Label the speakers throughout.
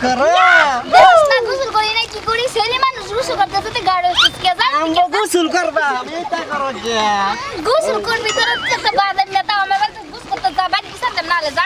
Speaker 1: করো
Speaker 2: না গোসল করি না কি করি ছেলে মানুষ গোসল করতে তো গাড়ো কে যা
Speaker 1: আমরা গোসল করবা আমি এটা করো যে
Speaker 2: গোসল করবি তোর তো বাদাম না তাও আমার তো গোসল করতে যা বাড়ি সাথে নালে যা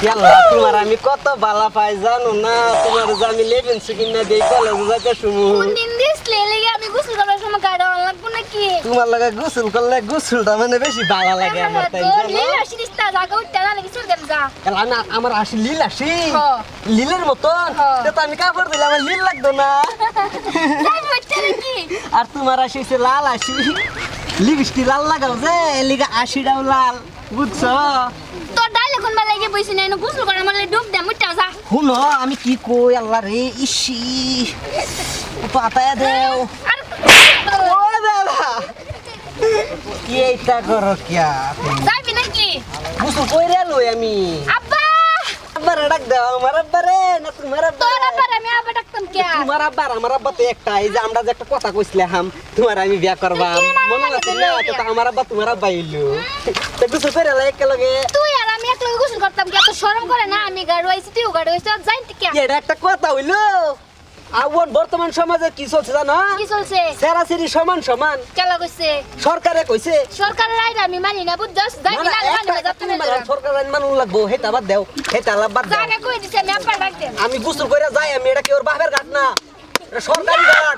Speaker 1: ইয়াল্লা তোমার আমি কত বালা পাই জানো না তোমার যে আমি লেভেন সেকেন্ড না দেই কলেজ যাইতে শুমু
Speaker 2: কোন দিন দিস লেগে আমি গোসল করার সময় গাড়ো লাগবো নাকি
Speaker 1: তোমার লাগে গোসল করলে গোসলটা মানে বেশি ভালো লাগে আমার তাই
Speaker 2: তোর
Speaker 1: জানো
Speaker 2: লীলা সিরিজটা জায়গা উঠতে না লাগি চল দেব যা
Speaker 1: কারণ আমার আসি লীল আসি
Speaker 2: হ্যাঁ।
Speaker 1: লীলের মতন
Speaker 2: হ্যাঁ।
Speaker 1: তো আমি কাপড় দিলে আমার লীল লাগতো না
Speaker 2: যাই হচ্ছে নাকি
Speaker 1: আর তোমার আসিছে লাল আসি লিপস্টিক লাল লাগাও যে এলিগা আশিটাও লাল বুঝছো
Speaker 2: তোর ডাইলে কোন বেলা গিয়ে বইছি না গোসল করার মানে ডুব দে মুটা যা
Speaker 1: শুনো আমি কি কই আল্লাহ রে ইসি পাতায় দেও
Speaker 2: আর
Speaker 1: ও দাদা কি এইটা করো কিয়া
Speaker 2: যাবি নাকি
Speaker 1: বুঝছো কইরা লই আমি
Speaker 2: আব্বা
Speaker 1: আব্বার ডাক দাও আমার আব্বারে না তোমার
Speaker 2: তোর
Speaker 1: আব্বারে
Speaker 2: আব্বার আমি আব্বা ডাকতাম কে
Speaker 1: তোমার আব্বার আমার আব্বা তো একটা এই যে আমরা যে একটা কথা কইছিলাম তোমার আমি বিয়া করবাম
Speaker 2: তুই না
Speaker 1: মনে আছে না তো আমার আব্বা তোমার আব্বা হইলো তো কিছু করে লাই একেলগে
Speaker 2: তুই আর আমি একলগে গোসল করতাম কে এত শরম করে না আমি গাড়ো আইছি তুই গাড়ো আইছিস যাইতে কে
Speaker 1: এটা একটা কথা হইলো আউন বর্তমান সমাজে কি চলছে জানো
Speaker 2: কি চলছে
Speaker 1: সেরাসেরি সমান সমান
Speaker 2: কেলা কইছে
Speaker 1: সরকারে কইছে
Speaker 2: সরকারের আইন আমি মানি না বুঝছস যাইবি না
Speaker 1: একটা
Speaker 2: মানে যাতে
Speaker 1: তুমি মানে সরকার আইন মানুষ লাগবো হেটা বাদ দাও হেটা বাদ দাও
Speaker 2: জায়গা কই দিছে আমি আব্বা ডাক দেন
Speaker 1: আমি গোসল করে যাই আমি এটা কি ওর বাপের ঘাট না এটা সরকারি ঘাট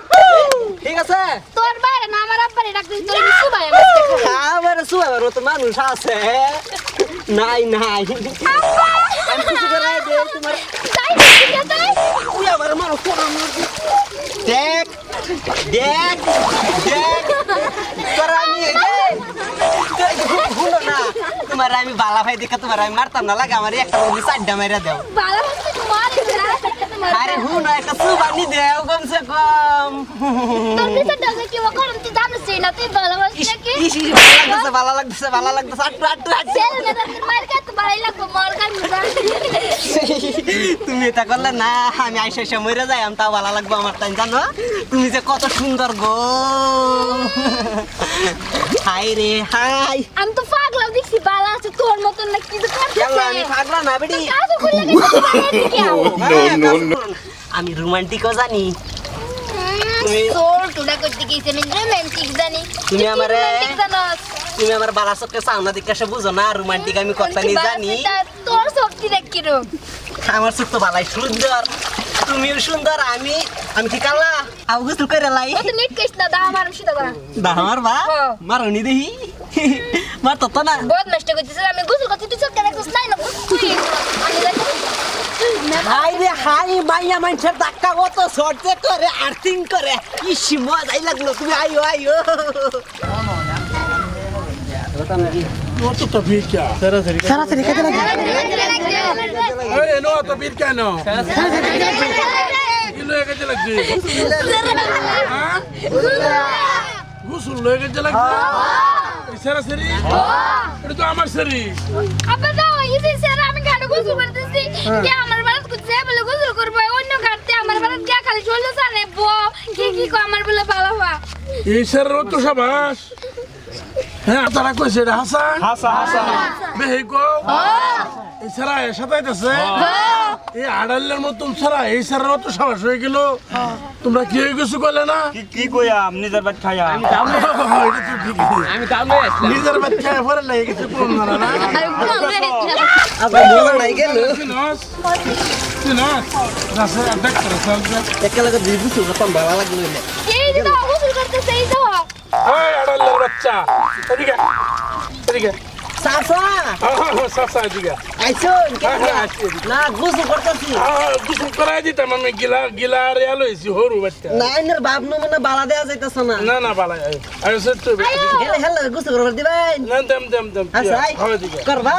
Speaker 1: ঠিক আছে
Speaker 2: তোর বাইরে না আমার আব্বারে ডাক দিন তোর নিছু ভাই আমার দেখা
Speaker 1: আমার সুয়ার তো মানুষ আছে নাই নাই আমি কিছু করে দে তোমার
Speaker 2: যাই ঠিক আছে
Speaker 1: তুই আমার মানুষ কোন দেখ দেখ দেখ তোর আমি ভুলো না তোমার আমি বালা ভাই দেখা তোমার আমি মারতাম না লাগে আমার একটা বন্ধু চারটা মাইরা দাও
Speaker 2: ভালো হচ্ছে তোমার
Speaker 1: আরে হুন একটা সুবানি দেও কমসে কম
Speaker 2: তোর নিচে ডাকে কি করম তুই জানিস না তুই ভালো হচ্ছে কি
Speaker 1: ইসি ভালো লাগতেছে আটটু আটটু
Speaker 2: সেল না তোর মার কা তো ভালো লাগবে মার কা
Speaker 1: তুমি এটা করলে না আমি আইসা এসে মরে যাই আমি তাও ভালো লাগবে আমার তাই জানো তুমি যে কত সুন্দর গো হাই রে হাই
Speaker 2: আমি তো পাগলা দেখছি বালা আছে তোর মতন না কি তো
Speaker 1: ইয়াল্লা আমি পাগলা না বেডি
Speaker 2: কাজ করলে কি
Speaker 1: আমি রোমান্টিকও জানি তুমি-
Speaker 2: তোর টুডা করতে গিয়েছে আমি রোমান্টিক জানি
Speaker 1: তুমি আমারে-
Speaker 2: romantic জানোস
Speaker 1: তুমি আমার বালা চোখে সাউনা দিকে সে বুঝো না রোমান্টিক আমি কথা নি জানি
Speaker 2: তোর শক্তি দেখ কিরম
Speaker 1: আমার চোখ তো বালাই সুন্দর তুমিও সুন্দর আমি কি কালা আউ গুসল করে লাই
Speaker 2: কত নিট কইছ না দা আমার সিধা করা
Speaker 1: দামার বা
Speaker 2: হ্যাঁ।
Speaker 1: মারনি দেহি মার তো না
Speaker 2: বহুত নষ্ট করতেছিস আমি গোসল করতে তুই চোখ দেখছিস নাই না তুই আমি যাই
Speaker 1: হাই রে হাই মাইয়া মানুষের ধাক্কা কত সরতে করে আর্থিং করে ইসি মজাই লাগলো তুমি আইও আইও
Speaker 3: Noto tapir क्या?
Speaker 1: সারাসারি খেতে লাগে
Speaker 3: अरे नो tapir क्या नो? किलो एक जलक जी. हाँ? गुसल लो एक जलक जी. इसारा सरी? এটা তো আমার সরি.
Speaker 2: আব্বা দাও ইসে স্যার আমি গাড়ি গোসল করতেছি কে আমার বাড়িতে কুছ যায় বলে গোসল করব অন্য গাড়িতে আমার বাড়িতে কে খালি চলে জানে ব কি কো আমার বলে ভালো হওয়া
Speaker 3: ইসার তো সাবাস. হ্যাঁ তারা কইছে এটা হাসান. হাসা. বেহিকো. ইসারা সাথে আছে. এই আড়ালের মতন ছাড়া এই সারার তো সাবাস হয়ে গেল. তোমরা কি কিছু কইলে না?
Speaker 4: কি কইয়াম নিজের বাদ খাইয়া
Speaker 3: এটা তো ঠিকই.
Speaker 4: আমি দামে আসলাম
Speaker 3: নিজের বাচ্চা পরে লাগে কিছু কোন না না
Speaker 1: আবার মজা নাই গেল
Speaker 3: সিনস সিনস রাসে আড্ডা করে চলছে
Speaker 1: একেলগে দুই বুঝু কত ভালো লাগলো
Speaker 2: এই যে গোসল করতেছে এই তো
Speaker 3: এই আড়ালের বাচ্চা এদিকে এদিকে
Speaker 1: সাসা
Speaker 3: সাসা এদিকে
Speaker 1: আইছো না গুসু করতেছি
Speaker 3: কিছু করাই দিতাম আমি গিলা গিলা আর এলো এসি হরু বাচ্চা
Speaker 1: নাইনের বাপ নো মানে বালা দেয়া যাইতাছ না
Speaker 3: না না বালাই আই সত্য
Speaker 1: হেলে হেলে গুসু করবার দিবেন
Speaker 3: না দেম দেম দেম
Speaker 1: আচ্ছা
Speaker 3: হয় দিকে
Speaker 1: করবা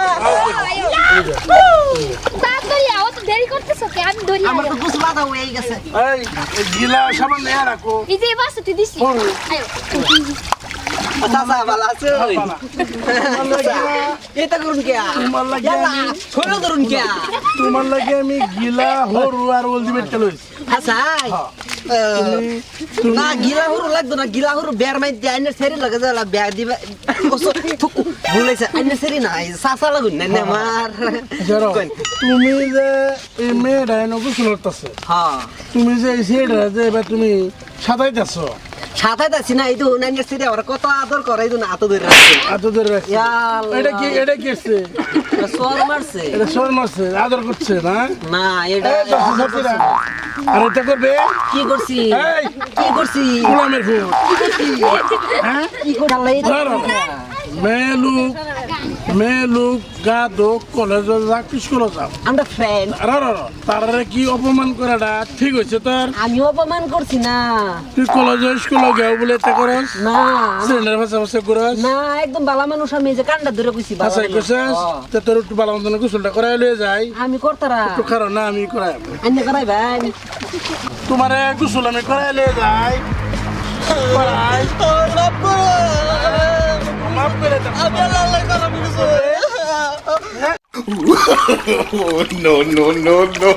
Speaker 2: তাড়াতাড়ি আও তো দেরি করতেছ কে আমি ধরি
Speaker 1: আমার তো গুসু বাধা হয়ে গেছে
Speaker 3: এই গিলা সাবান নিয়ে রাখো
Speaker 2: এই যে বাস তুই দিছি আয়ো
Speaker 1: সাসা ভালো আছো এটা করুন কে
Speaker 3: তোমার লাগে
Speaker 1: ইয়ালা
Speaker 3: আমি
Speaker 1: ছোট ধরুন কে
Speaker 3: তোমার লাগে আমি গিলা হরু আর ওলদি বেট লইছি
Speaker 1: আচ্ছা না গিলা হুরু লাগতো না গিলা হুরু বের মাই দিয়ে আইনের সেরি লাগে যালা ব্যাগ দিবা ভুলাইছে আইনের সেরি না সাসা লাগুন না না আমার
Speaker 3: তুমি যে এই মেয়েটা এনে গোসল করতেছে
Speaker 1: হ্যাঁ
Speaker 3: তুমি যে এই ছেলেটা যে এবার তুমি সাঁতাইতেছ
Speaker 1: সাথে আছি না এই তো আইনের সেরি আমার কত আদর করে এই তো আতো ধরে রাখছে
Speaker 3: এত ধরে রাখছে
Speaker 1: ইয়াল্লাহ।
Speaker 3: এটা কি আসছে
Speaker 1: সর মারছে
Speaker 3: এটা শোর মারছে আদর করছে না
Speaker 1: না এটা
Speaker 3: এই দেখছি সত্যিটা। আর এটা করবে
Speaker 1: কি করছি
Speaker 3: এই
Speaker 1: কি করছি
Speaker 3: গোলামের ফুল হ্যাঁ
Speaker 1: কি করে আল্লাহ এই
Speaker 3: ধরো। মেয়ে লোক গা দো কলেজে যা স্কুলে যাও
Speaker 1: আমরা ফ্রেন্ড
Speaker 3: তারা কি অপমান করাটা ঠিক হয়েছে তোর
Speaker 1: আমি অপমান করছি না
Speaker 3: তুই কলেজে স্কুলে গেও বলে তা করস
Speaker 1: না
Speaker 3: সিলিন্ডার পাশাপাশি করস
Speaker 1: না একদম বালা মানুষ আমি এই যে কান্ডা ধরে কইছি বালা
Speaker 3: আচ্ছা
Speaker 1: মানুষ।
Speaker 3: কইছাস তে তোর একটু ভালো মতন গোসলটা করাই লয়ে যাই
Speaker 1: আমি করতারা
Speaker 3: একটু খারো না আমি করাই
Speaker 1: আন্নে করাই ভাই
Speaker 3: তোমার গোসল আমি করাই লয়ে যাই করাই মাফ করে দাও
Speaker 5: no, no, no, no.